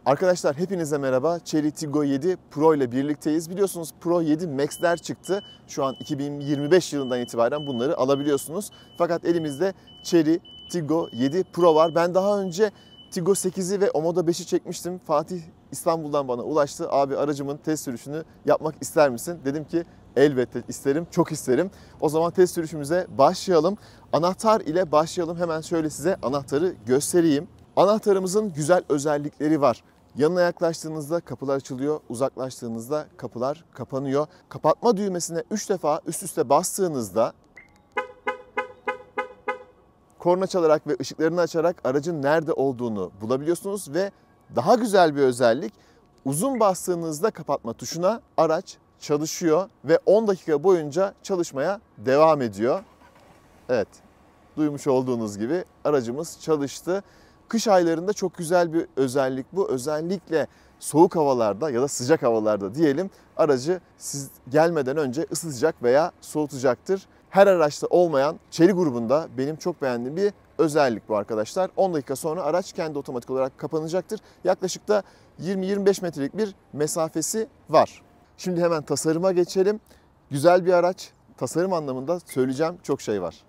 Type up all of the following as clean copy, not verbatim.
Arkadaşlar hepinize merhaba. Chery Tiggo 7 Pro ile birlikteyiz. Biliyorsunuz Pro 7 Max'ler çıktı. Şu an 2025 yılından itibaren bunları alabiliyorsunuz. Fakat elimizde Chery Tiggo 7 Pro var. Ben daha önce Tiggo 8'i ve Omoda 5'i çekmiştim. Fatih İstanbul'dan bana ulaştı. Abi aracımın test sürüşünü yapmak ister misin? Dedim ki elbette isterim, çok isterim. O zaman test sürüşümüze başlayalım. Anahtar ile başlayalım. Hemen şöyle size anahtarı göstereyim. Anahtarımızın güzel özellikleri var. Yanına yaklaştığınızda kapılar açılıyor, uzaklaştığınızda kapılar kapanıyor. Kapatma düğmesine 3 defa üst üste bastığınızda korna çalarak ve ışıklarını açarak aracın nerede olduğunu bulabiliyorsunuz ve daha güzel bir özellik, uzun bastığınızda kapatma tuşuna araç çalışıyor ve 10 dakika boyunca çalışmaya devam ediyor. Evet, duymuş olduğunuz gibi aracımız çalıştı. Kış aylarında çok güzel bir özellik bu. Özellikle soğuk havalarda ya da sıcak havalarda diyelim aracı siz gelmeden önce ısıtacak veya soğutacaktır. Her araçta olmayan Chery grubunda benim çok beğendiğim bir özellik bu arkadaşlar. 10 dakika sonra araç kendi otomatik olarak kapanacaktır. Yaklaşık da 20-25 metrelik bir mesafesi var. Şimdi hemen tasarıma geçelim. Güzel bir araç. Tasarım anlamında söyleyeceğim çok şey var.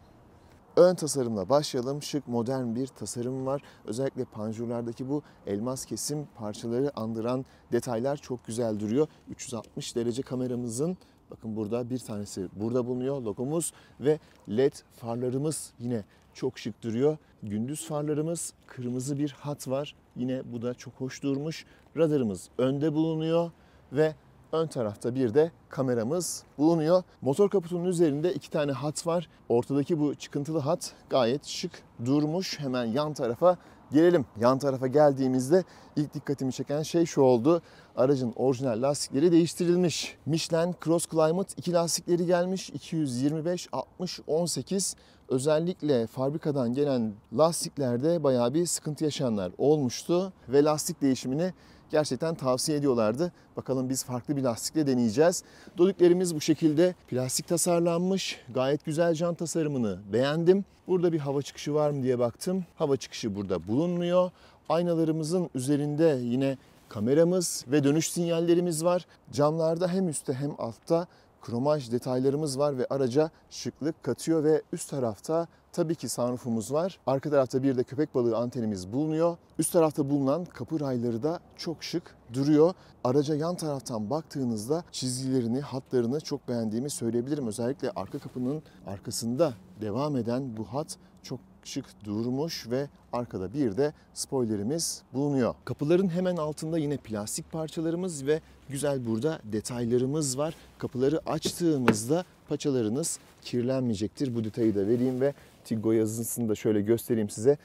Ön tasarımla başlayalım. Şık, modern bir tasarım var. Özellikle panjurlardaki bu elmas kesim parçaları andıran detaylar çok güzel duruyor. 360 derece kameramızın, bakın burada bir tanesi burada bulunuyor, logomuz ve LED farlarımız yine çok şık duruyor. Gündüz farlarımız, kırmızı bir hat var. Yine bu da çok hoş durmuş. Radarımız önde bulunuyor ve ön tarafta bir de kameramız bulunuyor. Motor kaputunun üzerinde 2 tane hat var. Ortadaki bu çıkıntılı hat gayet şık durmuş. Hemen yan tarafa gelelim. Yan tarafa geldiğimizde ilk dikkatimi çeken şey şu oldu. Aracın orijinal lastikleri değiştirilmiş. Michelin Cross Climate 2 lastikleri gelmiş. 225, 60, 18. Özellikle fabrikadan gelen lastiklerde bayağı bir sıkıntı yaşayanlar olmuştu. Ve lastik değişimini gerçekten tavsiye ediyorlardı. Bakalım biz farklı bir lastikle deneyeceğiz. Dodiklerimiz bu şekilde plastik tasarlanmış. Gayet güzel jant tasarımını beğendim. Burada bir hava çıkışı var mı diye baktım. Hava çıkışı burada bulunmuyor. Aynalarımızın üzerinde yine kameramız ve dönüş sinyallerimiz var. Camlarda hem üstte hem altta kromaj detaylarımız var ve araca şıklık katıyor ve üst tarafta tabii ki sunroofumuz var. Arka tarafta bir de köpek balığı antenimiz bulunuyor. Üst tarafta bulunan kapı rayları da çok şık duruyor. Araca yan taraftan baktığınızda çizgilerini, hatlarını çok beğendiğimi söyleyebilirim. Özellikle arka kapının arkasında devam eden bu hat çok şık durmuş ve arkada bir de spoilerimiz bulunuyor. Kapıların hemen altında yine plastik parçalarımız ve güzel burada detaylarımız var. Kapıları açtığımızda paçalarınız kirlenmeyecektir. Bu detayı da vereyim ve Tiggo yazısını da şöyle göstereyim size.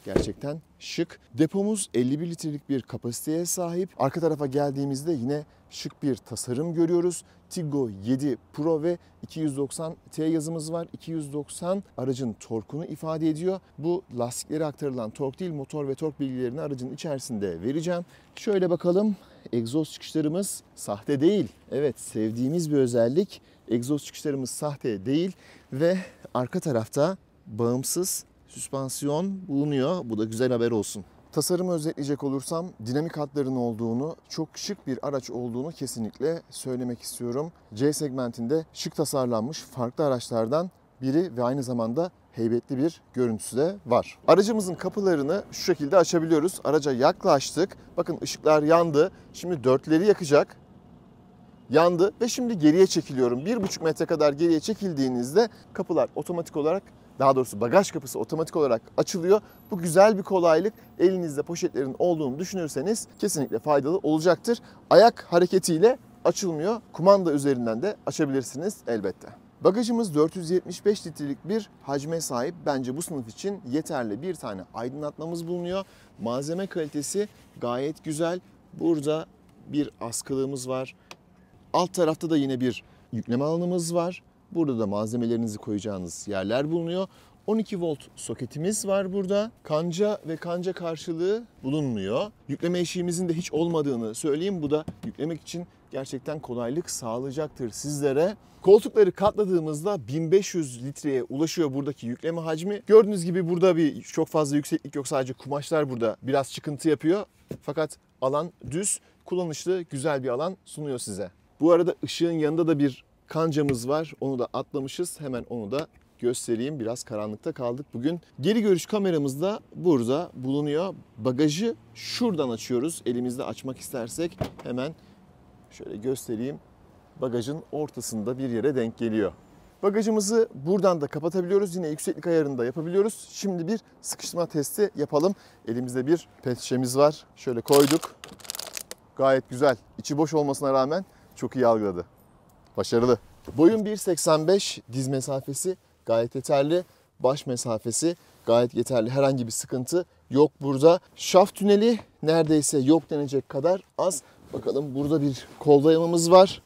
Gerçekten şık. Depomuz 51 litrelik bir kapasiteye sahip. Arka tarafa geldiğimizde yine şık bir tasarım görüyoruz. Tiggo 7 Pro ve 290 T yazımız var. 290 aracın torkunu ifade ediyor. Bu lastiklere aktarılan tork değil, motor ve tork bilgilerini aracın içerisinde vereceğim. Şöyle bakalım. Egzoz çıkışlarımız sahte değil. Evet, sevdiğimiz bir özellik. Egzoz çıkışlarımız sahte değil ve arka tarafta bağımsız süspansiyon bulunuyor. Bu da güzel haber olsun. Tasarımı özetleyecek olursam dinamik hatların olduğunu, çok şık bir araç olduğunu kesinlikle söylemek istiyorum. C segmentinde şık tasarlanmış farklı araçlardan biri ve aynı zamanda heybetli bir görüntüsü de var. Aracımızın kapılarını şu şekilde açabiliyoruz. Araca yaklaştık. Bakın ışıklar yandı. Şimdi dörtleri yakacak. Yandı ve şimdi geriye çekiliyorum. 1,5 metre kadar geriye çekildiğinizde kapılar otomatik olarak, daha doğrusu bagaj kapısı otomatik olarak açılıyor. Bu güzel bir kolaylık. Elinizde poşetlerin olduğunu düşünürseniz kesinlikle faydalı olacaktır. Ayak hareketiyle açılmıyor. Kumanda üzerinden de açabilirsiniz elbette. Bagajımız 475 litrelik bir hacme sahip. Bence bu sınıf için yeterli bir tane aydınlatmamız bulunuyor. Malzeme kalitesi gayet güzel. Burada bir askılığımız var. Alt tarafta da yine bir yükleme alanımız var. Burada da malzemelerinizi koyacağınız yerler bulunuyor. 12 volt soketimiz var burada. Kanca ve kanca karşılığı bulunmuyor. Yükleme eşiğimizin de hiç olmadığını söyleyeyim. Bu da yüklemek için gerçekten kolaylık sağlayacaktır sizlere. Koltukları katladığımızda 1500 litreye ulaşıyor buradaki yükleme hacmi. Gördüğünüz gibi burada bir çok fazla yükseklik yok. Sadece kumaşlar burada biraz çıkıntı yapıyor. Fakat alan düz, kullanışlı, güzel bir alan sunuyor size. Bu arada ışığın yanında da bir kancamız var. Onu da atlamışız. Hemen onu da göstereyim. Biraz karanlıkta kaldık bugün. Geri görüş kameramız da burada bulunuyor. Bagajı şuradan açıyoruz. Elimizde açmak istersek hemen şöyle göstereyim. Bagajın ortasında bir yere denk geliyor. Bagajımızı buradan da kapatabiliyoruz. Yine yükseklik ayarını da yapabiliyoruz. Şimdi bir sıkıştırma testi yapalım. Elimizde bir pet şişemiz var. Şöyle koyduk. Gayet güzel. İçi boş olmasına rağmen çok iyi algıladı. Başarılı. Boyun 1.85, diz mesafesi gayet yeterli. Baş mesafesi gayet yeterli. Herhangi bir sıkıntı yok burada. Şaft tüneli neredeyse yok denecek kadar az. Bakalım, burada bir kol dayamamız var.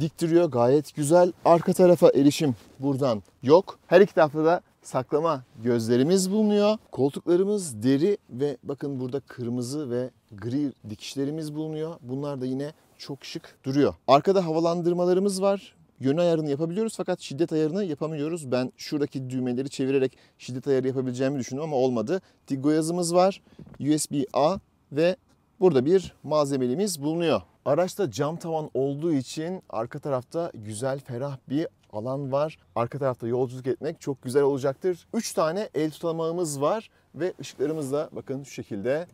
Dik duruyor, gayet güzel. Arka tarafa erişim buradan yok. Her iki tarafta da saklama gözlerimiz bulunuyor. Koltuklarımız deri ve bakın burada kırmızı ve gri dikişlerimiz bulunuyor. Bunlar da yine çok şık duruyor. Arkada havalandırmalarımız var. Yön ayarını yapabiliyoruz fakat şiddet ayarını yapamıyoruz. Ben şuradaki düğmeleri çevirerek şiddet ayarı yapabileceğimi düşündüm ama olmadı. Tiggo yazımız var. USB-A ve burada bir malzemelimiz bulunuyor. Araçta cam tavan olduğu için arka tarafta güzel, ferah bir alan var. Arka tarafta yolculuk etmek çok güzel olacaktır. 3 tane el tutamağımız var ve ışıklarımız da bakın şu şekilde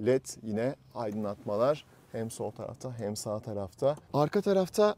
LED yine aydınlatmalar. Hem sol tarafta hem sağ tarafta. Arka tarafta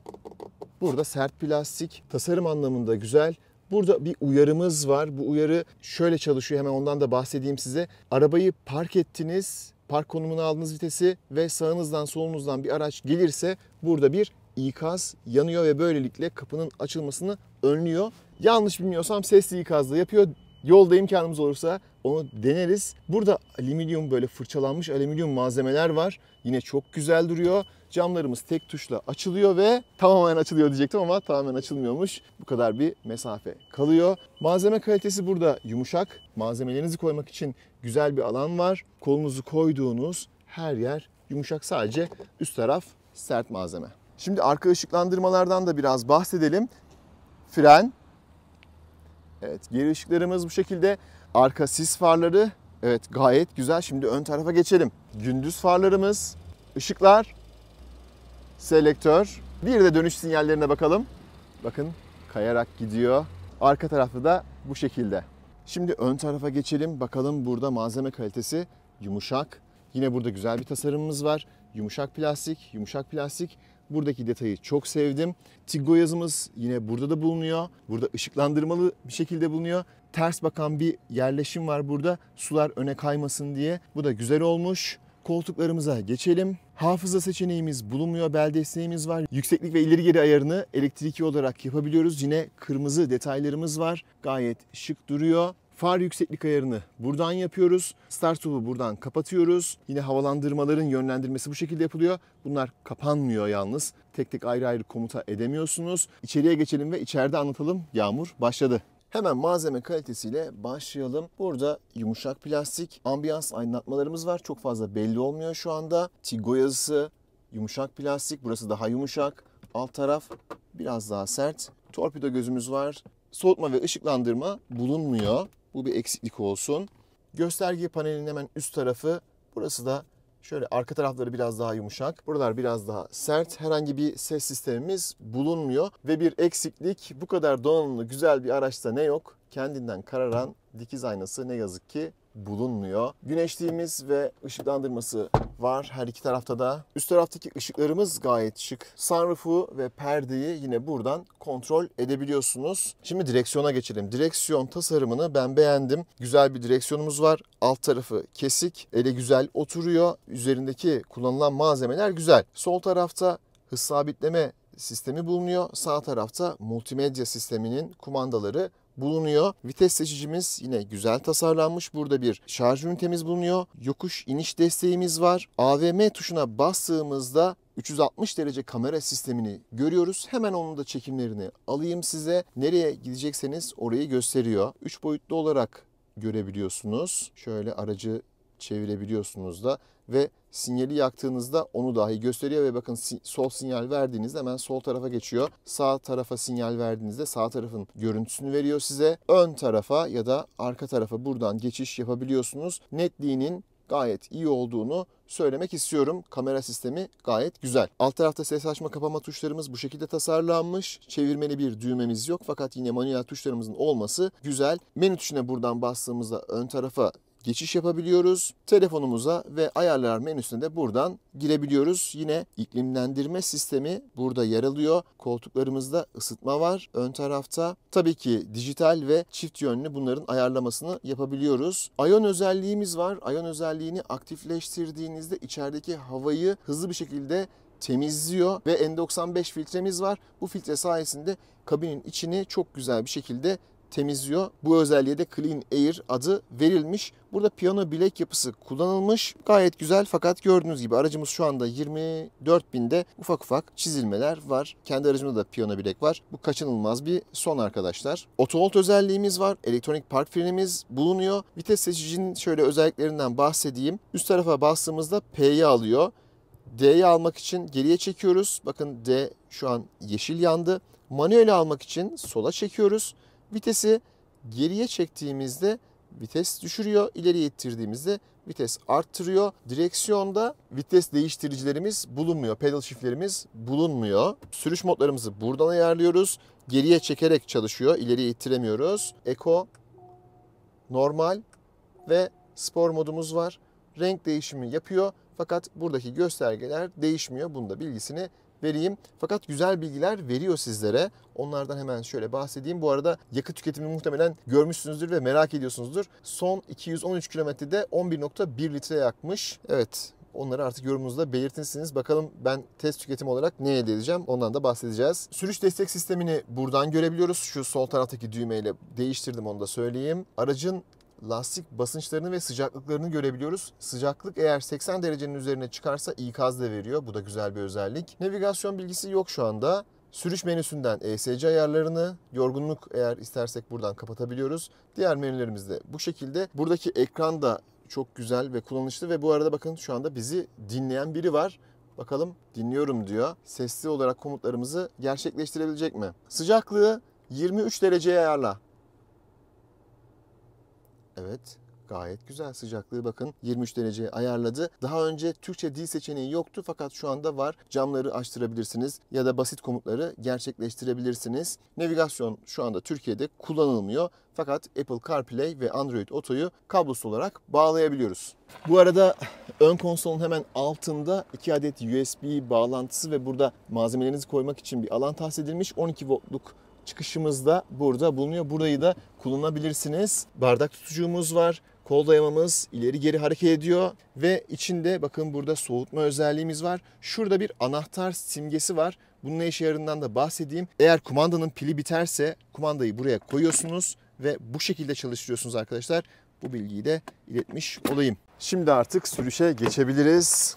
burada sert plastik, tasarım anlamında güzel. Burada bir uyarımız var. Bu uyarı şöyle çalışıyor. Hemen ondan da bahsedeyim size. Arabayı park ettiniz, park konumuna aldığınız vitesi ve sağınızdan solunuzdan bir araç gelirse burada bir ikaz yanıyor ve böylelikle kapının açılmasını önlüyor. Yanlış bilmiyorsam sesli ikaz da yapıyor. Yolda imkanımız olursa onu deneriz. Burada alüminyum, böyle fırçalanmış alüminyum malzemeler var. Yine çok güzel duruyor. Camlarımız tek tuşla açılıyor ve tamamen açılıyor diyecektim ama tamamen açılmıyormuş. Bu kadar bir mesafe kalıyor. Malzeme kalitesi burada yumuşak. Malzemelerinizi koymak için güzel bir alan var. Kolunuzu koyduğunuz her yer yumuşak. Sadece üst taraf sert malzeme. Şimdi arka ışıklandırmalardan da biraz bahsedelim. Fren. Evet, geri ışıklarımız bu şekilde. Arka sis farları. Evet, gayet güzel. Şimdi ön tarafa geçelim. Gündüz farlarımız, ışıklar, selektör. Bir de dönüş sinyallerine bakalım. Bakın, kayarak gidiyor. Arka tarafta da bu şekilde. Şimdi ön tarafa geçelim. Bakalım, burada malzeme kalitesi yumuşak. Yine burada güzel bir tasarımımız var. Yumuşak plastik, yumuşak plastik. Buradaki detayı çok sevdim. Tiggo yazımız yine burada da bulunuyor. Burada ışıklandırmalı bir şekilde bulunuyor. Ters bakan bir yerleşim var burada. Sular öne kaymasın diye. Bu da güzel olmuş. Koltuklarımıza geçelim. Hafıza seçeneğimiz bulunmuyor. Bel desteğimiz var. Yükseklik ve ileri geri ayarını elektrikli olarak yapabiliyoruz. Yine kırmızı detaylarımız var. Gayet şık duruyor. Far yükseklik ayarını buradan yapıyoruz. Start stop'u buradan kapatıyoruz. Yine havalandırmaların yönlendirmesi bu şekilde yapılıyor. Bunlar kapanmıyor yalnız. Tek tek ayrı ayrı komuta edemiyorsunuz. İçeriye geçelim ve içeride anlatalım. Yağmur başladı. Hemen malzeme kalitesiyle başlayalım. Burada yumuşak plastik, ambiyans aydınlatmalarımız var. Çok fazla belli olmuyor şu anda. Tiggo yazısı, yumuşak plastik. Burası daha yumuşak. Alt taraf biraz daha sert. Torpido gözümüz var. Soğutma ve ışıklandırma bulunmuyor. Bu bir eksiklik olsun. Gösterge panelinin hemen üst tarafı. Burası da şöyle, arka tarafları biraz daha yumuşak. Buralar biraz daha sert. Herhangi bir ses sistemimiz bulunmuyor. Ve bir eksiklik, bu kadar donanımlı güzel bir araçta ne yok? Kendinden kararan dikiz aynası ne yazık ki bulunmuyor. Güneşliğimiz ve ışıklandırması var her iki tarafta da. Üst taraftaki ışıklarımız gayet şık. Sunroof'u ve perdeyi yine buradan kontrol edebiliyorsunuz. Şimdi direksiyona geçelim. Direksiyon tasarımını ben beğendim. Güzel bir direksiyonumuz var. Alt tarafı kesik. Ele güzel oturuyor. Üzerindeki kullanılan malzemeler güzel. Sol tarafta hız sabitleme sistemi bulunuyor. Sağ tarafta multimedya sisteminin kumandaları bulunuyor. Vites seçicimiz yine güzel tasarlanmış. Burada bir şarj ünitemiz bulunuyor. Yokuş iniş desteğimiz var. AVM tuşuna bastığımızda 360 derece kamera sistemini görüyoruz. Hemen onun da çekimlerini alayım size. Nereye gidecekseniz orayı gösteriyor. 3 boyutlu olarak görebiliyorsunuz. Şöyle aracı çevirebiliyorsunuz da ve sinyali yaktığınızda onu dahi gösteriyor ve bakın sol sinyal verdiğinizde hemen sol tarafa geçiyor. Sağ tarafa sinyal verdiğinizde sağ tarafın görüntüsünü veriyor size. Ön tarafa ya da arka tarafa buradan geçiş yapabiliyorsunuz. Netliğinin gayet iyi olduğunu söylemek istiyorum. Kamera sistemi gayet güzel. Alt tarafta ses açma kapama tuşlarımız bu şekilde tasarlanmış. Çevirmeli bir düğmemiz yok fakat yine manuel tuşlarımızın olması güzel. Menü tuşuna buradan bastığımızda ön tarafa geçiş yapabiliyoruz. Telefonumuza ve ayarlar menüsüne de buradan girebiliyoruz. Yine iklimlendirme sistemi burada yer alıyor. Koltuklarımızda ısıtma var ön tarafta. Tabii ki dijital ve çift yönlü bunların ayarlamasını yapabiliyoruz. Ion özelliğimiz var. Ion özelliğini aktifleştirdiğinizde içerideki havayı hızlı bir şekilde temizliyor ve N95 filtremiz var. Bu filtre sayesinde kabinin içini çok güzel bir şekilde temizliyor. Bu özelliğe de Clean Air adı verilmiş. Burada piyano bilek yapısı kullanılmış. Gayet güzel fakat gördüğünüz gibi aracımız şu anda 24.000'de ufak ufak çizilmeler var. Kendi aracımda da piyano bilek var. Bu kaçınılmaz bir son arkadaşlar. Auto Hold özelliğimiz var. Elektronik park frenimiz bulunuyor. Vites seçicinin şöyle özelliklerinden bahsedeyim. Üst tarafa bastığımızda P'yi alıyor. D'yi almak için geriye çekiyoruz. Bakın D şu an yeşil yandı. Manuel almak için sola çekiyoruz. Vitesi geriye çektiğimizde vites düşürüyor. İleriye ittirdiğimizde vites arttırıyor. Direksiyonda vites değiştiricilerimiz bulunmuyor. Pedal shift'lerimiz bulunmuyor. Sürüş modlarımızı buradan ayarlıyoruz. Geriye çekerek çalışıyor. İleriye ittiremiyoruz. Eco, normal ve spor modumuz var. Renk değişimi yapıyor. Fakat buradaki göstergeler değişmiyor. Bunun da bilgisini vereyim. Fakat güzel bilgiler veriyor sizlere. Onlardan hemen şöyle bahsedeyim. Bu arada yakıt tüketimini muhtemelen görmüşsünüzdür ve merak ediyorsunuzdur. Son 213 kilometrede 11.1 litre yakmış. Evet, onları artık yorumunuzda belirtirsiniz. Bakalım ben test tüketimi olarak ne elde edeceğim? Ondan da bahsedeceğiz. Sürüş destek sistemini buradan görebiliyoruz. Şu sol taraftaki düğmeyle değiştirdim, onu da söyleyeyim. Aracın lastik basınçlarını ve sıcaklıklarını görebiliyoruz. Sıcaklık eğer 80 derecenin üzerine çıkarsa ikaz da veriyor. Bu da güzel bir özellik. Navigasyon bilgisi yok şu anda. Sürüş menüsünden ESC ayarlarını, yorgunluk eğer istersek buradan kapatabiliyoruz. Diğer menülerimiz de bu şekilde. Buradaki ekran da çok güzel ve kullanışlı ve bu arada bakın şu anda bizi dinleyen biri var. Bakalım dinliyorum diyor. Sesli olarak komutlarımızı gerçekleştirebilecek mi? Sıcaklığı 23 dereceye ayarla. Evet, gayet güzel. Sıcaklığı bakın 23 dereceye ayarladı. Daha önce Türkçe dil seçeneği yoktu fakat şu anda var. Camları açtırabilirsiniz ya da basit komutları gerçekleştirebilirsiniz. Navigasyon şu anda Türkiye'de kullanılmıyor. Fakat Apple CarPlay ve Android Auto'yu kablosuz olarak bağlayabiliyoruz. Bu arada ön konsolun hemen altında 2 adet USB bağlantısı ve burada malzemelerinizi koymak için bir alan tahsis edilmiş. 12 voltluk çıkışımız da burada bulunuyor. Burayı da kullanabilirsiniz. Bardak tutucuğumuz var. Kol dayamamız ileri geri hareket ediyor. Ve içinde bakın burada soğutma özelliğimiz var. Şurada bir anahtar simgesi var. Bunun ne işe yaradığından da bahsedeyim. Eğer kumandanın pili biterse kumandayı buraya koyuyorsunuz ve bu şekilde çalıştırıyorsunuz arkadaşlar. Bu bilgiyi de iletmiş olayım. Şimdi artık sürüşe geçebiliriz.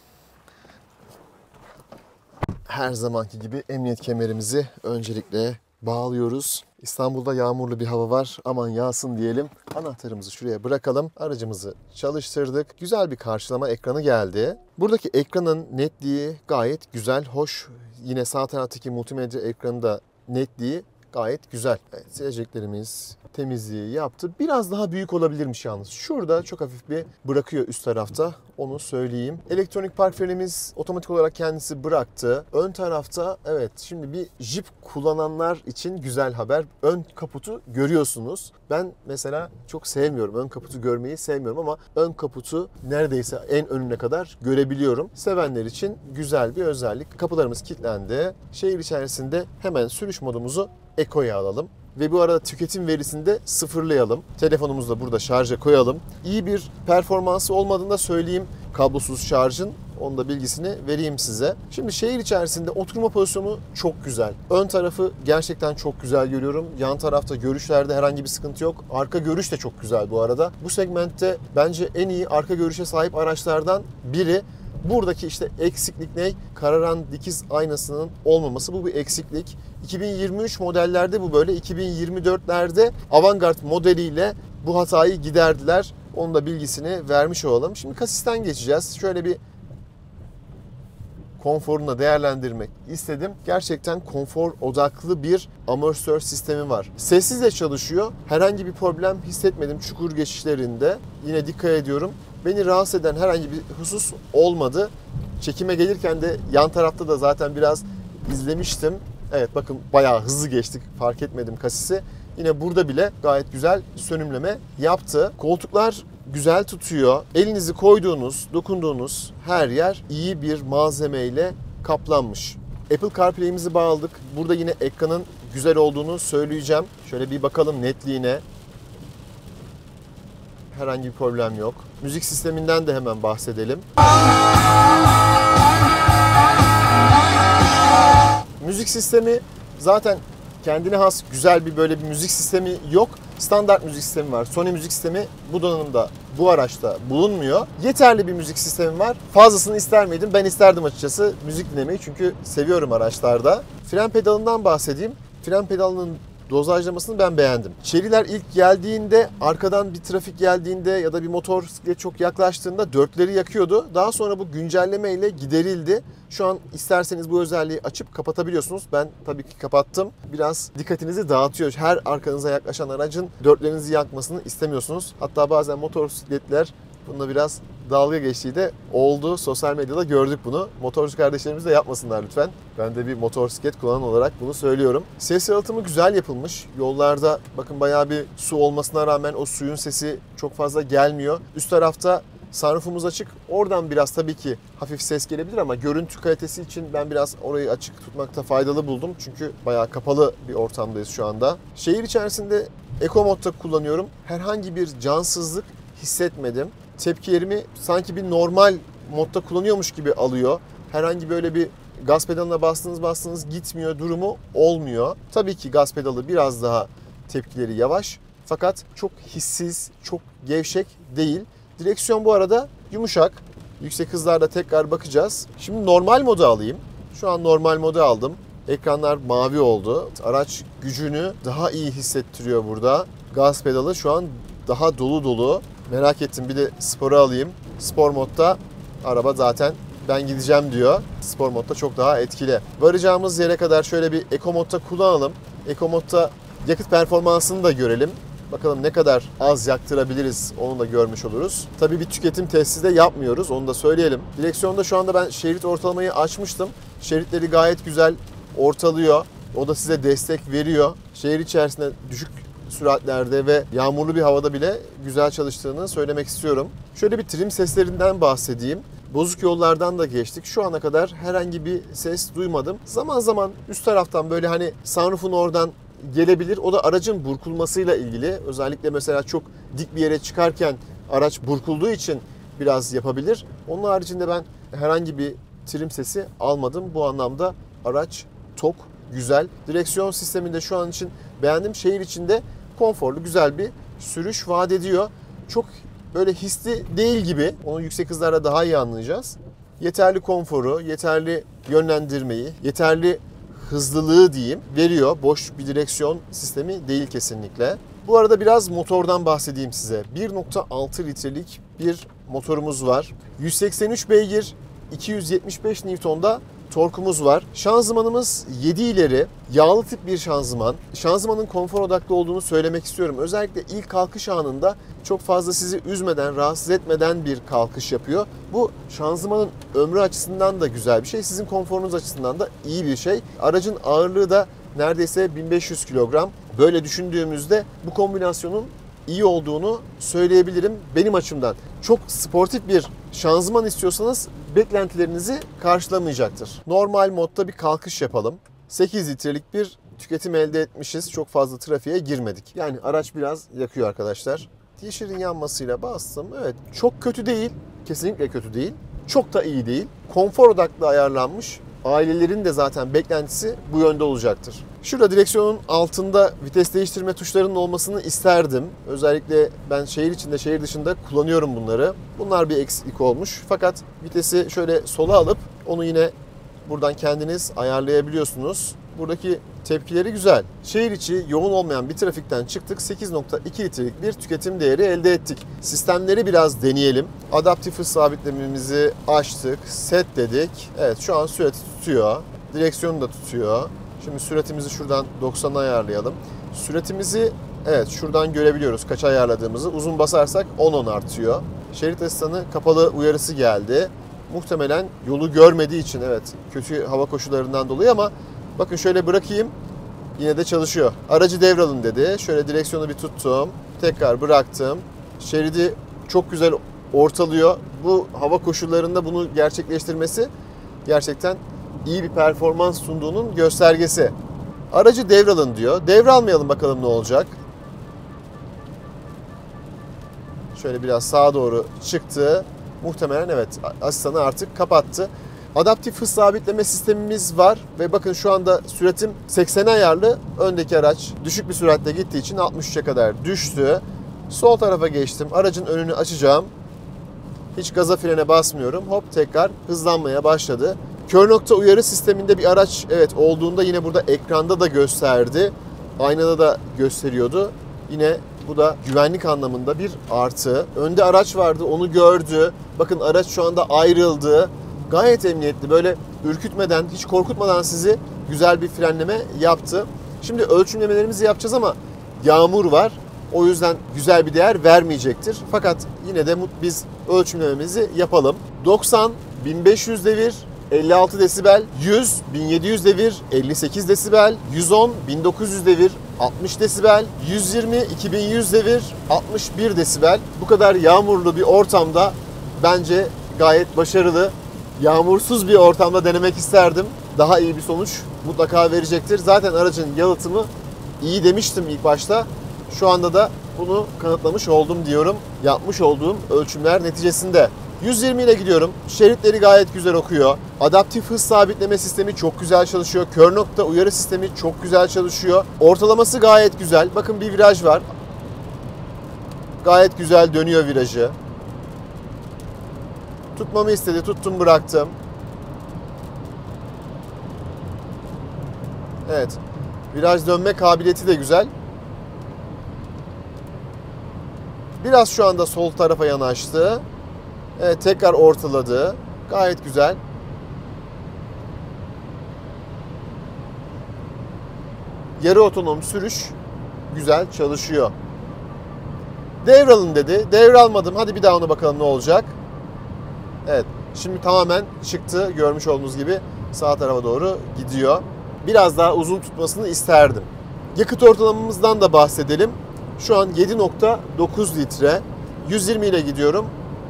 Her zamanki gibi emniyet kemerimizi öncelikle bağlıyoruz. İstanbul'da yağmurlu bir hava var. Aman yağsın diyelim. Anahtarımızı şuraya bırakalım. Aracımızı çalıştırdık. Güzel bir karşılama ekranı geldi. Buradaki ekranın netliği gayet güzel, hoş. Yine sağ taraftaki multimedya ekranı da netliği gayet güzel. Evet, sileceklerimiz temizliği yaptı. Biraz daha büyük olabilirmiş yalnız. Şurada çok hafif bir bırakıyor üst tarafta. Onu söyleyeyim. Elektronik park frenimiz otomatik olarak kendisi bıraktı. Ön tarafta evet, şimdi bir Jeep kullananlar için güzel haber. Ön kaputu görüyorsunuz. Ben mesela çok sevmiyorum. Ön kaputu görmeyi sevmiyorum ama ön kaputu neredeyse en önüne kadar görebiliyorum. Sevenler için güzel bir özellik. Kapılarımız kilitlendi. Şehir içerisinde hemen sürüş modumuzu Eco'ya alalım. Ve bu arada tüketim verisini de sıfırlayalım. Telefonumuzu da burada şarja koyalım. İyi bir performansı olmadığını da söyleyeyim. kablosuz şarjın. Onun da bilgisini vereyim size. Şimdi şehir içerisinde oturma pozisyonu çok güzel. Ön tarafı gerçekten çok güzel görüyorum. Yan tarafta görüşlerde herhangi bir sıkıntı yok. Arka görüş de çok güzel bu arada. Bu segmentte bence en iyi arka görüşe sahip araçlardan biri. Buradaki işte eksiklik ne? Kararan dikiz aynasının olmaması. Bu bir eksiklik. 2023 modellerde bu böyle. 2024'lerde Avantgarde modeliyle bu hatayı giderdiler. Onun da bilgisini vermiş olalım. Şimdi kasisten geçeceğiz. Şöyle bir konforunu da değerlendirmek istedim. Gerçekten konfor odaklı bir amortisör sistemi var. Sessiz de çalışıyor. Herhangi bir problem hissetmedim çukur geçişlerinde. Yine dikkat ediyorum. Beni rahatsız eden herhangi bir husus olmadı. Çekime gelirken de yan tarafta da zaten biraz izlemiştim. Evet bakın bayağı hızlı geçtik. Fark etmedim kasisi. Yine burada bile gayet güzel sönümleme yaptı. Koltuklar güzel tutuyor. Elinizi koyduğunuz, dokunduğunuz her yer iyi bir malzemeyle kaplanmış. Apple CarPlay'imizi bağladık. Burada yine ekranın güzel olduğunu söyleyeceğim. Şöyle bir bakalım netliğine. Herhangi bir problem yok. Müzik sisteminden de hemen bahsedelim. Müzik sistemi zaten kendine has güzel bir böyle bir müzik sistemi yok. Standart müzik sistemi var. Sony müzik sistemi bu donanımda, bu araçta bulunmuyor. Yeterli bir müzik sistemi var. Fazlasını ister miydim? Ben isterdim açıkçası müzik dinlemeyi çünkü seviyorum araçlarda. Fren pedalından bahsedeyim. Fren pedalının dozajlamasını ben beğendim. Chery'ler ilk geldiğinde, arkadan bir trafik geldiğinde ya da bir motosiklet çok yaklaştığında dörtleri yakıyordu. Daha sonra bu güncelleme ile giderildi. Şu an isterseniz bu özelliği açıp kapatabiliyorsunuz. Ben tabii ki kapattım. Biraz dikkatinizi dağıtıyor. Her arkanıza yaklaşan aracın dörtlerinizi yakmasını istemiyorsunuz. Hatta bazen motosikletler bununla biraz dalga geçtiği de oldu. Sosyal medyada gördük bunu. Motorcu kardeşlerimiz de yapmasınlar lütfen. Ben de bir motosiklet kullanan olarak bunu söylüyorum. Ses yalıtımı güzel yapılmış. Yollarda bakın bayağı bir su olmasına rağmen o suyun sesi çok fazla gelmiyor. Üst tarafta sunroofumuz açık. Oradan biraz tabii ki hafif ses gelebilir ama görüntü kalitesi için ben biraz orayı açık tutmakta faydalı buldum. Çünkü bayağı kapalı bir ortamdayız şu anda. Şehir içerisinde Eco modda kullanıyorum. Herhangi bir cansızlık hissetmedim. Tepkilerimi sanki bir normal modda kullanıyormuş gibi alıyor. Herhangi böyle bir gaz pedalına bastınız gitmiyor durumu olmuyor. Tabii ki gaz pedalı biraz daha tepkileri yavaş. Fakat çok hissiz, çok gevşek değil. Direksiyon bu arada yumuşak. Yüksek hızlarda tekrar bakacağız. Şimdi normal modu alayım. Şu an normal modu aldım. Ekranlar mavi oldu. Araç gücünü daha iyi hissettiriyor burada. Gaz pedalı şu an daha dolu dolu. Merak ettim bir de sporu alayım. Spor modda araba zaten ben gideceğim diyor. Spor modda çok daha etkili. Varacağımız yere kadar şöyle bir Eco modda kullanalım. Eco modda yakıt performansını da görelim. Bakalım ne kadar az yaktırabiliriz onu da görmüş oluruz. Tabii bir tüketim testi de yapmıyoruz onu da söyleyelim. Direksiyonda şu anda ben şerit ortalamayı açmıştım. Şeritleri gayet güzel ortalıyor. O da size destek veriyor. Şehir içerisinde düşük süratlerde ve yağmurlu bir havada bile güzel çalıştığını söylemek istiyorum. Şöyle bir trim seslerinden bahsedeyim. Bozuk yollardan da geçtik. Şu ana kadar herhangi bir ses duymadım. Zaman zaman üst taraftan böyle hani sunroof'un oradan gelebilir. O da aracın burkulmasıyla ilgili. Özellikle mesela çok dik bir yere çıkarken araç burkulduğu için biraz yapabilir. Onun haricinde ben herhangi bir trim sesi almadım. Bu anlamda araç tok, güzel. Direksiyon sisteminde şu an için beğendim. Şehir içinde konforlu, güzel bir sürüş vaat ediyor. Çok böyle hisli değil gibi. Onu yüksek hızlarda daha iyi anlayacağız. Yeterli konforu, yeterli yönlendirmeyi, yeterli hızlılığı diyeyim veriyor. Boş bir direksiyon sistemi değil kesinlikle. Bu arada biraz motordan bahsedeyim size. 1.6 litrelik bir motorumuz var. 183 beygir, 275 Newton'da torkumuz var. Şanzımanımız 7 ileri, yağlı tip bir şanzıman. Şanzımanın konfor odaklı olduğunu söylemek istiyorum. Özellikle ilk kalkış anında çok fazla sizi üzmeden, rahatsız etmeden bir kalkış yapıyor. Bu şanzımanın ömrü açısından da güzel bir şey. Sizin konforunuz açısından da iyi bir şey. Aracın ağırlığı da neredeyse 1500 kilogram. Böyle düşündüğümüzde bu kombinasyonun iyi olduğunu söyleyebilirim benim açımdan. Çok sportif bir şanzıman istiyorsanız beklentilerinizi karşılamayacaktır. Normal modda bir kalkış yapalım. 8 litrelik bir tüketim elde etmişiz. Çok fazla trafiğe girmedik. Yani araç biraz yakıyor arkadaşlar. Yeşilin yanmasıyla bastım. Evet çok kötü değil kesinlikle kötü değil. Çok da iyi değil. Konfor odaklı ayarlanmış. Ailelerin de zaten beklentisi bu yönde olacaktır. Şurada direksiyonun altında vites değiştirme tuşlarının olmasını isterdim. Özellikle ben şehir içinde, şehir dışında kullanıyorum bunları. Bunlar bir eksiklik olmuş. Fakat vitesi şöyle sola alıp onu yine buradan kendiniz ayarlayabiliyorsunuz. Buradaki tepkileri güzel. Şehir içi yoğun olmayan bir trafikten çıktık. 8.2 litrelik bir tüketim değeri elde ettik. Sistemleri biraz deneyelim. Adaptif hız sabitlememizi açtık. Set dedik. Evet, şu an sürati tutuyor. Direksiyonu da tutuyor. Şimdi süratimizi şuradan 90'a ayarlayalım. Süratimizi evet şuradan görebiliyoruz kaça ayarladığımızı. Uzun basarsak 10 artıyor. Şerit asistanı kapalı uyarısı geldi. Muhtemelen yolu görmediği için evet kötü hava koşullarından dolayı ama bakın şöyle bırakayım yine de çalışıyor. Aracı devralın dedi. Şöyle direksiyonu bir tuttum. Tekrar bıraktım. Şeridi çok güzel ortalıyor. Bu hava koşullarında bunu gerçekleştirmesi gerçekten iyi bir performans sunduğunun göstergesi. Aracı devralın diyor. Devralmayalım bakalım ne olacak. Şöyle biraz sağa doğru çıktı. Muhtemelen evet asistanı artık kapattı. Adaptif hız sabitleme sistemimiz var ve bakın şu anda süratim 80'e ayarlı. Öndeki araç düşük bir süratle gittiği için 63'e kadar düştü. Sol tarafa geçtim. Aracın önünü açacağım. Hiç gaza frene basmıyorum. Hop tekrar hızlanmaya başladı. Kör nokta uyarı sisteminde bir araç evet olduğunda yine burada ekranda da gösterdi. Aynada da gösteriyordu. Yine bu da güvenlik anlamında bir artı. Önde araç vardı, onu gördü. Bakın araç şu anda ayrıldı. Gayet emniyetli, böyle ürkütmeden, hiç korkutmadan sizi güzel bir frenleme yaptı. Şimdi ölçümlemelerimizi yapacağız ama yağmur var. O yüzden güzel bir değer vermeyecektir. Fakat yine de biz ölçümlememizi yapalım. 90, 1500 devir, 56 desibel, 100, 1700 devir, 58 desibel, 110, 1900 devir, 60 desibel, 120, 2100 devir, 61 desibel. Bu kadar yağmurlu bir ortamda bence gayet başarılı. Yağmursuz bir ortamda denemek isterdim. Daha iyi bir sonuç mutlaka verecektir. Zaten aracın yalıtımı iyi demiştim ilk başta. Şu anda da bunu kanıtlamış oldum diyorum. Yapmış olduğum ölçümler neticesinde. 120 ile gidiyorum. Şeritleri gayet güzel okuyor. Adaptif hız sabitleme sistemi çok güzel çalışıyor. Kör nokta uyarı sistemi çok güzel çalışıyor. Ortalaması gayet güzel. Bakın bir viraj var. Gayet güzel dönüyor virajı. Tutmamı istedi. Tuttum, bıraktım. Evet. Viraj dönme kabiliyeti de güzel. Biraz şu anda sol tarafa yanaştı. Evet, tekrar ortaladı. Gayet güzel. Yarı otonom sürüş güzel çalışıyor. Devralın dedi. Devralmadım. Hadi bir daha ona bakalım ne olacak. Evet. Şimdi tamamen çıktı. Görmüş olduğunuz gibi sağ tarafa doğru gidiyor. Biraz daha uzun tutmasını isterdim. Yakıt ortalamamızdan da bahsedelim. Şu an 7.9 litre. 120 ile gidiyorum.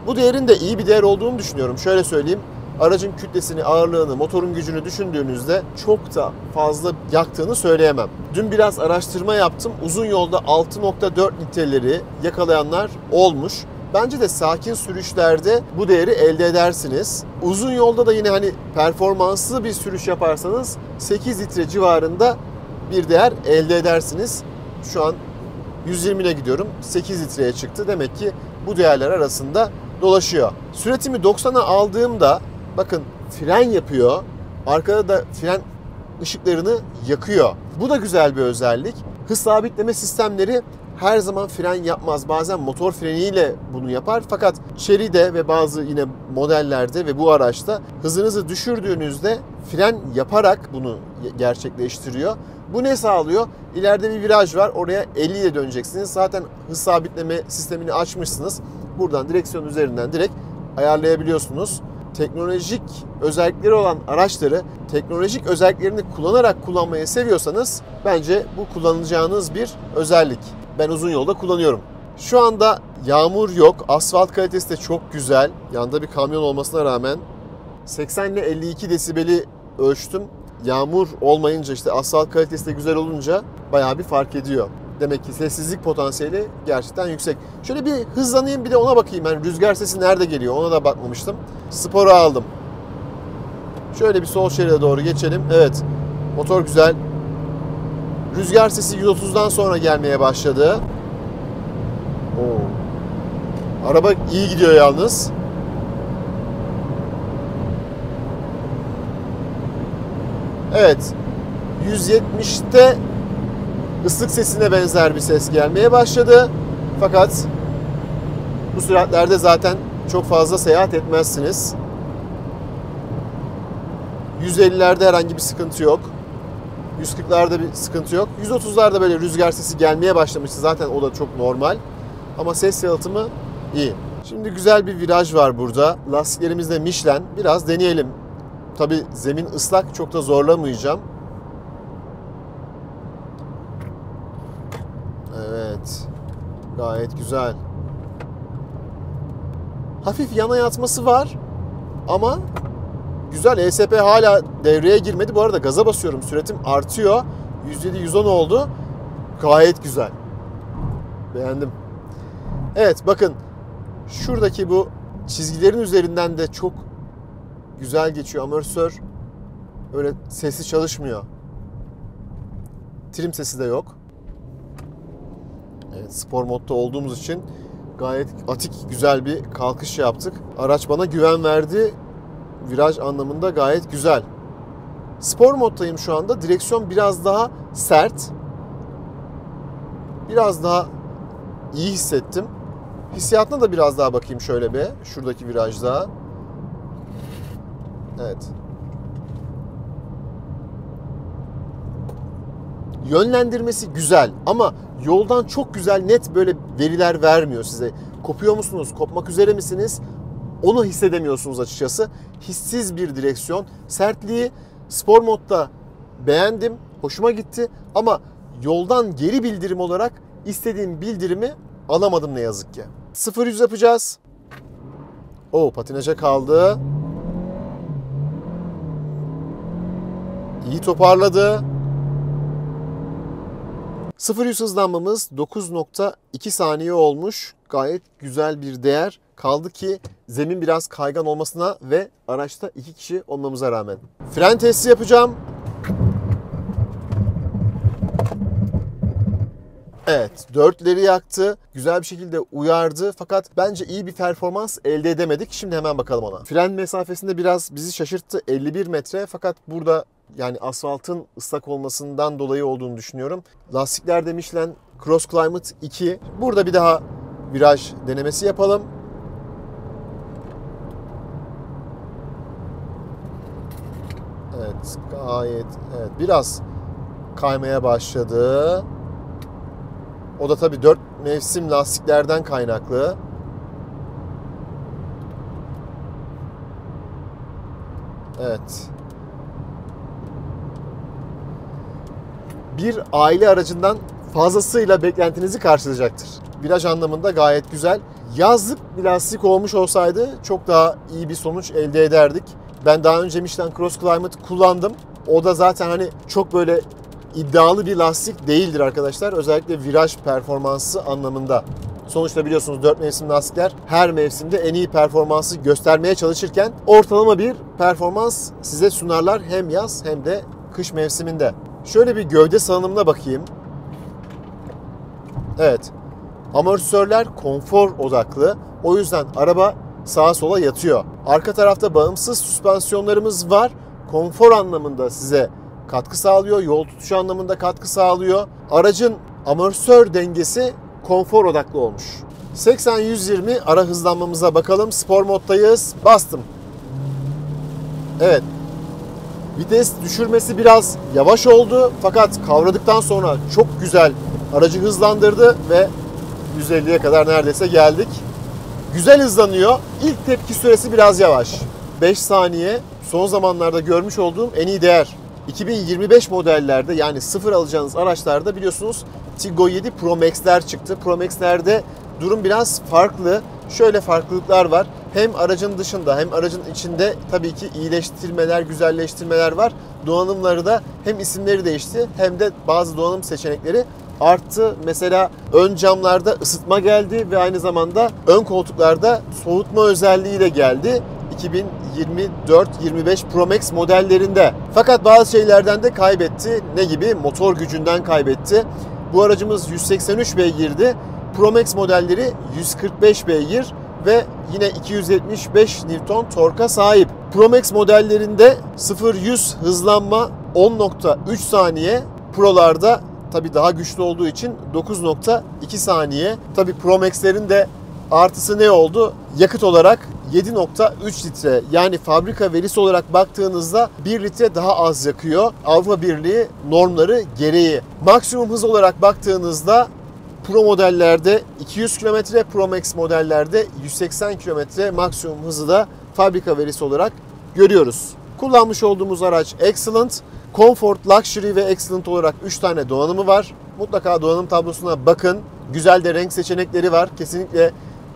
Bu değerin de iyi bir değer olduğunu düşünüyorum. Şöyle söyleyeyim. Aracın kütlesini, ağırlığını, motorun gücünü düşündüğünüzde çok da fazla yaktığını söyleyemem. Dün biraz araştırma yaptım. Uzun yolda 6.4 litreleri yakalayanlar olmuş. Bence de sakin sürüşlerde bu değeri elde edersiniz. Uzun yolda da yine hani performanslı bir sürüş yaparsanız 8 litre civarında bir değer elde edersiniz. Şu an 120 ile gidiyorum. 8 litreye çıktı. Demek ki bu değerler arasında dolaşıyor. Süratimi 90'a aldığımda bakın fren yapıyor. Arkada da fren ışıklarını yakıyor. Bu da güzel bir özellik. Hız sabitleme sistemleri her zaman fren yapmaz. Bazen motor freniyle bunu yapar. Fakat Chery'de ve bazı yine modellerde ve bu araçta hızınızı düşürdüğünüzde fren yaparak bunu gerçekleştiriyor. Bu ne sağlıyor? İleride bir viraj var. Oraya 50 ile döneceksiniz. Zaten hız sabitleme sistemini açmışsınız. Buradan direksiyon üzerinden direkt ayarlayabiliyorsunuz. Teknolojik özellikleri olan araçları teknolojik özelliklerini kullanarak kullanmayı seviyorsanız bence bu kullanacağınız bir özellik. Ben uzun yolda kullanıyorum. Şu anda yağmur yok. Asfalt kalitesi de çok güzel. Yanında bir kamyon olmasına rağmen 80 ile 52 desibeli ölçtüm. Yağmur olmayınca işte asfalt kalitesi de güzel olunca bayağı bir fark ediyor. demek ki sessizlik potansiyeli gerçekten yüksek. Şöyle bir hızlanayım, bir de ona bakayım. Yani rüzgar sesi nerede geliyor ona da bakmamıştım. Spor'a aldım. Şöyle bir sol şeride doğru geçelim. Evet, motor güzel. Rüzgar sesi 130'dan sonra gelmeye başladı. Oo. Araba iyi gidiyor yalnız. Evet. 170'te ıslık sesine benzer bir ses gelmeye başladı. Fakat bu süratlerde zaten çok fazla seyahat etmezsiniz. 150'lerde herhangi bir sıkıntı yok. 140'larda bir sıkıntı yok. 130'larda böyle rüzgar sesi gelmeye başlamıştı. Zaten o da çok normal. Ama ses yalıtımı iyi. Şimdi güzel bir viraj var burada. Lastiklerimiz de Michelin. Biraz deneyelim. Tabii zemin ıslak, çok da zorlamayacağım. Evet. Gayet güzel. Hafif yana yatması var. Ama güzel. ESP hala devreye girmedi. Bu arada gaza basıyorum. Süratim artıyor. 107-110 oldu. Gayet güzel. Beğendim. Evet, bakın. Şuradaki bu çizgilerin üzerinden de çok güzel geçiyor amortisör. Öyle sesi çalışmıyor. Trim sesi de yok. Evet, spor modda olduğumuz için gayet atik, güzel bir kalkış yaptık. Araç bana güven verdi. Viraj anlamında gayet güzel. Spor moddayım şu anda. Direksiyon biraz daha sert. Biraz daha iyi hissettim. Hissiyatına da biraz daha bakayım şöyle bir. Şuradaki virajda. Evet. Yönlendirmesi güzel ama yoldan çok güzel net böyle veriler vermiyor size. Kopuyor musunuz? Kopmak üzere misiniz? Onu hissedemiyorsunuz açıkçası. Hissiz bir direksiyon. Sertliği spor modda beğendim. Hoşuma gitti. Ama yoldan geri bildirim olarak istediğim bildirimi alamadım ne yazık ki. 0-100 yapacağız. Oo, patinaja kaldı. İyi toparladı. 0-100 hızlanmamız 9.2 saniye olmuş. Gayet güzel bir değer. Kaldı ki zemin biraz kaygan olmasına ve araçta 2 kişi olmamıza rağmen. Fren testi yapacağım. Evet, 4'leri yaktı. Güzel bir şekilde uyardı. Fakat bence iyi bir performans elde edemedik. Şimdi hemen bakalım ona. Fren mesafesinde biraz bizi şaşırttı. 51 metre. Fakat burada yani asfaltın ıslak olmasından dolayı olduğunu düşünüyorum. Lastikler de Michelin Cross Climate 2. Burada bir daha viraj denemesi yapalım. Evet, gayet evet, biraz kaymaya başladı. O da tabii 4 mevsim lastiklerden kaynaklı. Evet. Bir aile aracından fazlasıyla beklentinizi karşılayacaktır. Viraj anlamında gayet güzel. Yazlık bir lastik olmuş olsaydı çok daha iyi bir sonuç elde ederdik. Ben daha önce Michelin Cross Climate kullandım. O da zaten hani çok böyle iddialı bir lastik değildir arkadaşlar. Özellikle viraj performansı anlamında. Sonuçta biliyorsunuz 4 mevsim lastikler her mevsimde en iyi performansı göstermeye çalışırken ortalama bir performans size sunarlar hem yaz hem de kış mevsiminde. Şöyle bir gövde salınımına bakayım. Evet. Amortisörler konfor odaklı. O yüzden araba sağa sola yatıyor. Arka tarafta bağımsız süspansiyonlarımız var. Konfor anlamında size katkı sağlıyor. Yol tutuşu anlamında katkı sağlıyor. Aracın amortisör dengesi konfor odaklı olmuş. 80-120 ara hızlanmamıza bakalım. Spor moddayız. Bastım. Evet. Vites düşürmesi biraz yavaş oldu. Fakat kavradıktan sonra çok güzel aracı hızlandırdı ve 150'ye kadar neredeyse geldik. Güzel hızlanıyor. İlk tepki süresi biraz yavaş. 5 saniye son zamanlarda görmüş olduğum en iyi değer. 2025 modellerde yani sıfır alacağınız araçlarda biliyorsunuz Tiggo 7 Pro Max'ler çıktı. Pro Max'lerde durum biraz farklı. şöyle farklılıklar var. Hem aracın dışında hem aracın içinde tabii ki iyileştirmeler, güzelleştirmeler var. Donanımları da hem isimleri değişti hem de bazı donanım seçenekleri arttı. Mesela ön camlarda ısıtma geldi ve aynı zamanda ön koltuklarda soğutma özelliği de geldi. 2024-25 Pro Max modellerinde. Fakat bazı şeylerden de kaybetti. Ne gibi? Motor gücünden kaybetti. Bu aracımız 183 beygirdi. Pro Max modelleri 145 beygir ve yine 275 Newton torka sahip. Pro Max modellerinde 0-100 hızlanma 10.3 saniye. Pro'larda tabii daha güçlü olduğu için 9.2 saniye. Tabii Pro Max'lerin de artısı ne oldu? Yakıt olarak 7.3 litre, yani fabrika verisi olarak baktığınızda 1 litre daha az yakıyor Avrupa Birliği normları gereği. Maksimum hız olarak baktığınızda Pro modellerde 200 km, Pro Max modellerde 180 km maksimum hızı da fabrika verisi olarak görüyoruz. Kullanmış olduğumuz araç Excellent, Comfort, Luxury ve Excellent olarak 3 tane donanımı var. Mutlaka donanım tablosuna bakın. Güzel de renk seçenekleri var. Kesinlikle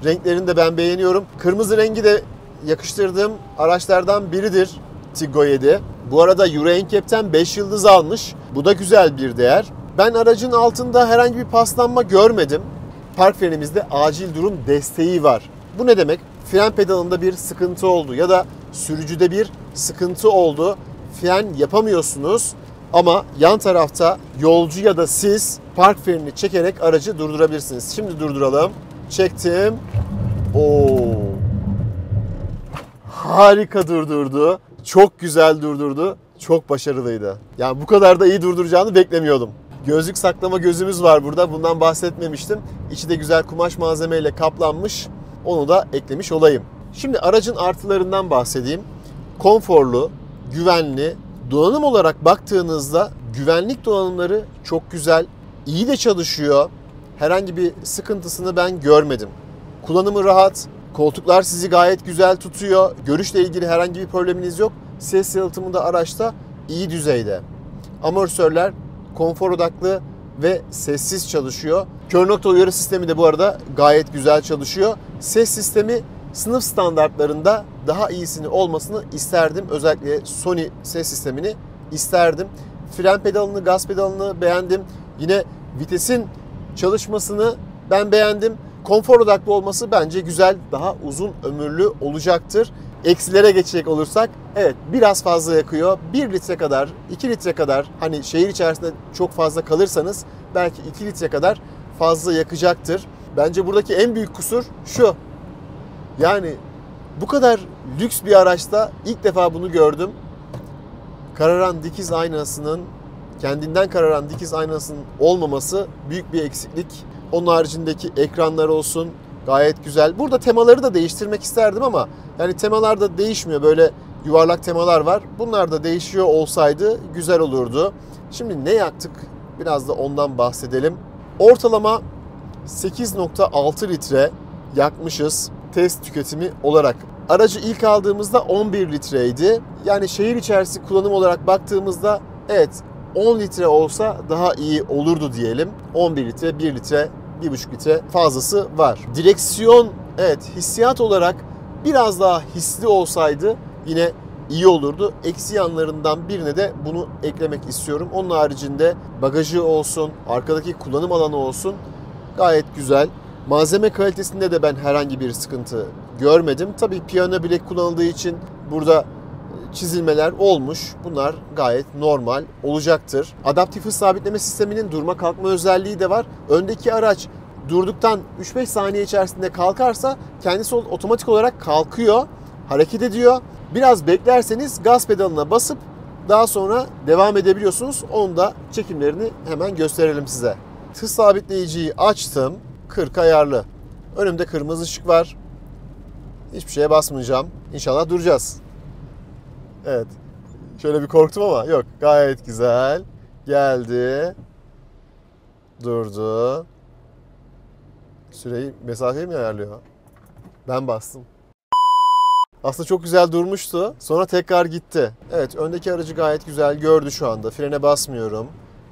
renklerini de ben beğeniyorum. Kırmızı rengi de yakıştırdığım araçlardan biridir Tiggo 7. Bu arada Euro NCAP'ten 5 yıldız almış. Bu da güzel bir değer. Ben aracın altında herhangi bir paslanma görmedim. Park frenimizde acil durum desteği var. Bu ne demek? Fren pedalında bir sıkıntı oldu ya da sürücüde bir sıkıntı oldu. Fren yapamıyorsunuz ama yan tarafta yolcu ya da siz park frenini çekerek aracı durdurabilirsiniz. Şimdi durduralım. Çektim. Oo. Harika durdurdu. Çok güzel durdurdu. Çok başarılıydı. Yani bu kadar da iyi durduracağını beklemiyordum. Gözlük saklama gözümüz var burada. Bundan bahsetmemiştim. İçi de güzel kumaş malzemeyle kaplanmış. Onu da eklemiş olayım. Şimdi aracın artılarından bahsedeyim. Konforlu, güvenli, donanım olarak baktığınızda güvenlik donanımları çok güzel, iyi de çalışıyor. Herhangi bir sıkıntısını ben görmedim. Kullanımı rahat, koltuklar sizi gayet güzel tutuyor. Görüşle ilgili herhangi bir probleminiz yok. Ses yalıtımı da araçta iyi düzeyde. Amortisörler konfor odaklı ve sessiz çalışıyor. Kör nokta uyarı sistemi de bu arada gayet güzel çalışıyor. Ses sistemi sınıf standartlarında daha iyisini olmasını isterdim. Özellikle Sony ses sistemini isterdim. Fren pedalını, gaz pedalını beğendim. Yine vitesin çalışmasını ben beğendim. Konfor odaklı olması bence güzel, daha uzun ömürlü olacaktır. Eksilere geçecek olursak, evet biraz fazla yakıyor. 1 litre kadar, 2 litre kadar, hani şehir içerisinde çok fazla kalırsanız belki 2 litre kadar fazla yakacaktır. Bence buradaki en büyük kusur şu. Yani bu kadar lüks bir araçta ilk defa bunu gördüm. Kararan dikiz aynasının, kendinden kararan dikiz aynasının olmaması büyük bir eksiklik. Onun haricindeki ekranlar olsun gayet güzel. Burada temaları da değiştirmek isterdim ama yani temalar da değişmiyor. Böyle yuvarlak temalar var. Bunlar da değişiyor olsaydı güzel olurdu. Şimdi ne yaktık? Biraz da ondan bahsedelim. Ortalama 8.6 litre yakmışız test tüketimi olarak. Aracı ilk aldığımızda 11 litreydi. Yani şehir içerisi kullanım olarak baktığımızda evet 10 litre olsa daha iyi olurdu diyelim. 11 litre, 1 litre, 1,5 litre fazlası var. Direksiyon evet hissiyat olarak biraz daha hisli olsaydı yine iyi olurdu. Eksi yanlarından birine de bunu eklemek istiyorum. Onun haricinde bagajı olsun, arkadaki kullanım alanı olsun gayet güzel. Malzeme kalitesinde de ben herhangi bir sıkıntı görmedim. Tabii piyano bilek kullanıldığı için burada çizilmeler olmuş. Bunlar gayet normal olacaktır. Adaptif hız sabitleme sisteminin durma kalkma özelliği de var. Öndeki araç durduktan 3-5 saniye içerisinde kalkarsa kendisi otomatik olarak kalkıyor, hareket ediyor. Biraz beklerseniz gaz pedalına basıp daha sonra devam edebiliyorsunuz. Onun da çekimlerini hemen gösterelim size. Hız sabitleyiciyi açtım. 40 ayarlı. Önümde kırmızı ışık var. Hiçbir şeye basmayacağım. İnşallah duracağız. Evet. Şöyle bir korktum ama yok. Gayet güzel. Geldi. Durdu. Süreyi, mesafeyi mi ayarlıyor? Ben bastım. Aslında çok güzel durmuştu. Sonra tekrar gitti. Evet, öndeki aracı gayet güzel gördü şu anda. Frene basmıyorum.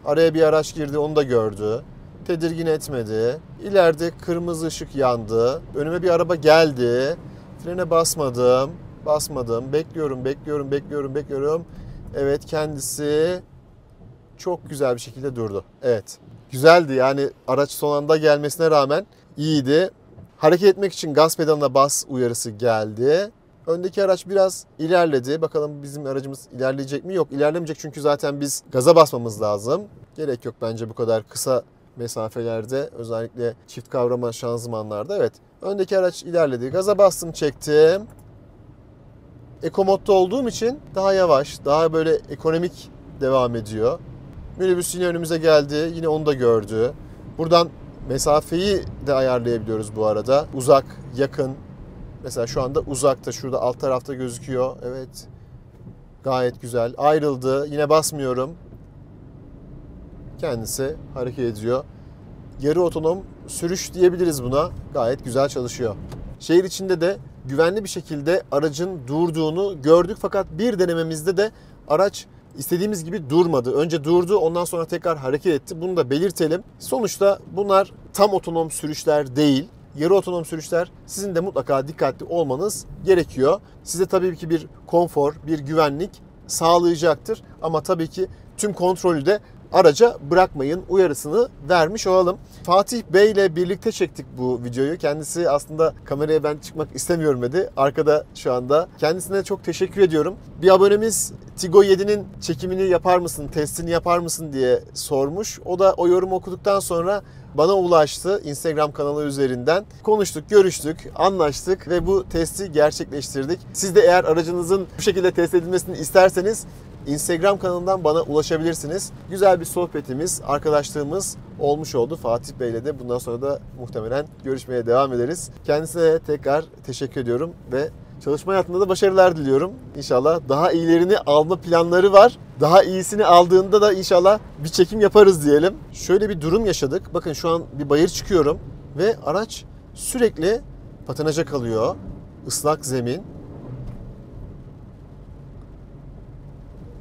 Araya bir araç girdi, onu da gördü. tedirgin etmedi. İleride kırmızı ışık yandı. Önüme bir araba geldi. Frene basmadım. Bekliyorum. Evet, kendisi çok güzel bir şekilde durdu. Evet. Güzeldi yani, araç son anda gelmesine rağmen iyiydi. Hareket etmek için gaz pedalına bas uyarısı geldi. Öndeki araç biraz ilerledi. Bakalım bizim aracımız ilerleyecek mi? Yok, ilerlemeyecek çünkü zaten biz gaza basmamız lazım. Gerek yok bence bu kadar kısa mesafelerde, özellikle çift kavrama şanzımanlarda. Evet, öndeki araç ilerledi. Gaza bastım, çektim. Eco modda olduğum için daha yavaş, daha böyle ekonomik devam ediyor. Minibüs yine önümüze geldi. Yine onu da gördü. Buradan mesafeyi de ayarlayabiliyoruz bu arada. Uzak, yakın. Mesela şu anda uzakta, şurada alt tarafta gözüküyor. Evet. Gayet güzel. Ayrıldı. Yine basmıyorum. Kendisi hareket ediyor. Yarı otonom sürüş diyebiliriz buna. Gayet güzel çalışıyor. Şehir içinde de güvenli bir şekilde aracın durduğunu gördük. Fakat bir denememizde de araç istediğimiz gibi durmadı. Önce durdu, ondan sonra tekrar hareket etti. Bunu da belirtelim. Sonuçta bunlar tam otonom sürüşler değil. Yarı otonom sürüşler, sizin de mutlaka dikkatli olmanız gerekiyor. Size tabii ki bir konfor, bir güvenlik sağlayacaktır. Ama tabii ki tüm kontrolü de araca bırakmayın uyarısını vermiş olalım. Fatih Bey ile birlikte çektik bu videoyu. Kendisi aslında kameraya ben çıkmak istemiyorum dedi. Arkada şu anda. Kendisine çok teşekkür ediyorum. Bir abonemiz Tiggo 7'nin çekimini yapar mısın, testini yapar mısın diye sormuş. O da o yorumu okuduktan sonra bana ulaştı Instagram kanalı üzerinden. Konuştuk, görüştük, anlaştık ve bu testi gerçekleştirdik. Siz de eğer aracınızın bu şekilde test edilmesini isterseniz Instagram kanalından bana ulaşabilirsiniz. Güzel bir sohbetimiz, arkadaşlığımız olmuş oldu Fatih Bey'le de. Bundan sonra da muhtemelen görüşmeye devam ederiz. Kendisine tekrar teşekkür ediyorum ve çalışma hayatında da başarılar diliyorum. İnşallah daha iyilerini alma planları var. Daha iyisini aldığında da inşallah bir çekim yaparız diyelim. Şöyle bir durum yaşadık. Bakın şu an bir bayır çıkıyorum ve araç sürekli patinaja kalıyor. Islak zemin.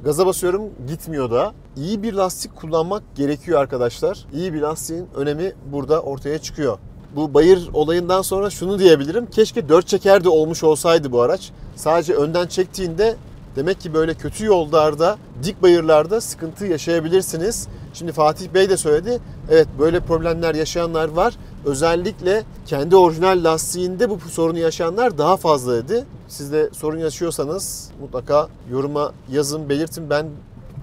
Gaza basıyorum, gitmiyor da. İyi bir lastik kullanmak gerekiyor arkadaşlar. İyi bir lastiğin önemi burada ortaya çıkıyor. Bu bayır olayından sonra şunu diyebilirim. Keşke 4 çeker de olmuş olsaydı bu araç. Sadece önden çektiğinde demek ki böyle kötü yollarda, dik bayırlarda sıkıntı yaşayabilirsiniz. Şimdi Fatih Bey de söyledi. Evet, böyle problemler yaşayanlar var. Özellikle kendi orijinal lastiğinde bu sorunu yaşayanlar daha fazla dedi. Siz de sorun yaşıyorsanız mutlaka yoruma yazın, belirtin. Ben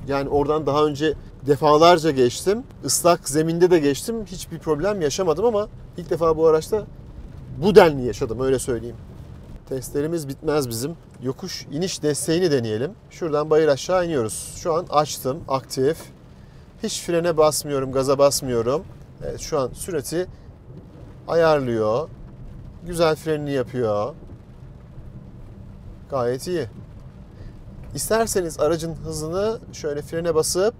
yani oradan daha önce defalarca geçtim. Islak zeminde de geçtim. Hiçbir problem yaşamadım ama ilk defa bu araçta bu denli yaşadım, öyle söyleyeyim. Testlerimiz bitmez bizim. Yokuş iniş desteğini deneyelim. Şuradan bayır aşağı iniyoruz. Şu an açtım, aktif. Hiç frene basmıyorum, gaza basmıyorum. Evet, şu an sürati ayarlıyor. Güzel frenini yapıyor. Gayet iyi. İsterseniz aracın hızını şöyle frene basıp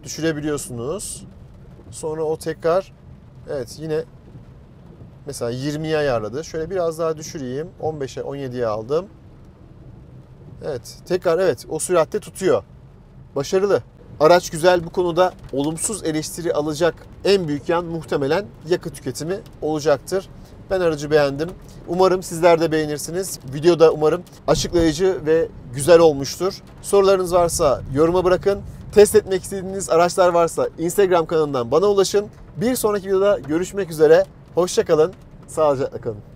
düşürebiliyorsunuz. Sonra o tekrar, evet, yine mesela 20'ye ayarladı. Şöyle biraz daha düşüreyim. 15'e, 17'ye aldım. Evet, tekrar evet o süratte tutuyor. Başarılı. Araç güzel, bu konuda olumsuz eleştiri alacak en büyük yan muhtemelen yakıt tüketimi olacaktır. Ben aracı beğendim. Umarım sizler de beğenirsiniz. Videoda umarım açıklayıcı ve güzel olmuştur. Sorularınız varsa yoruma bırakın. Test etmek istediğiniz araçlar varsa Instagram kanalından bana ulaşın. Bir sonraki videoda görüşmek üzere. Hoşça kalın. Sağlıcakla kalın.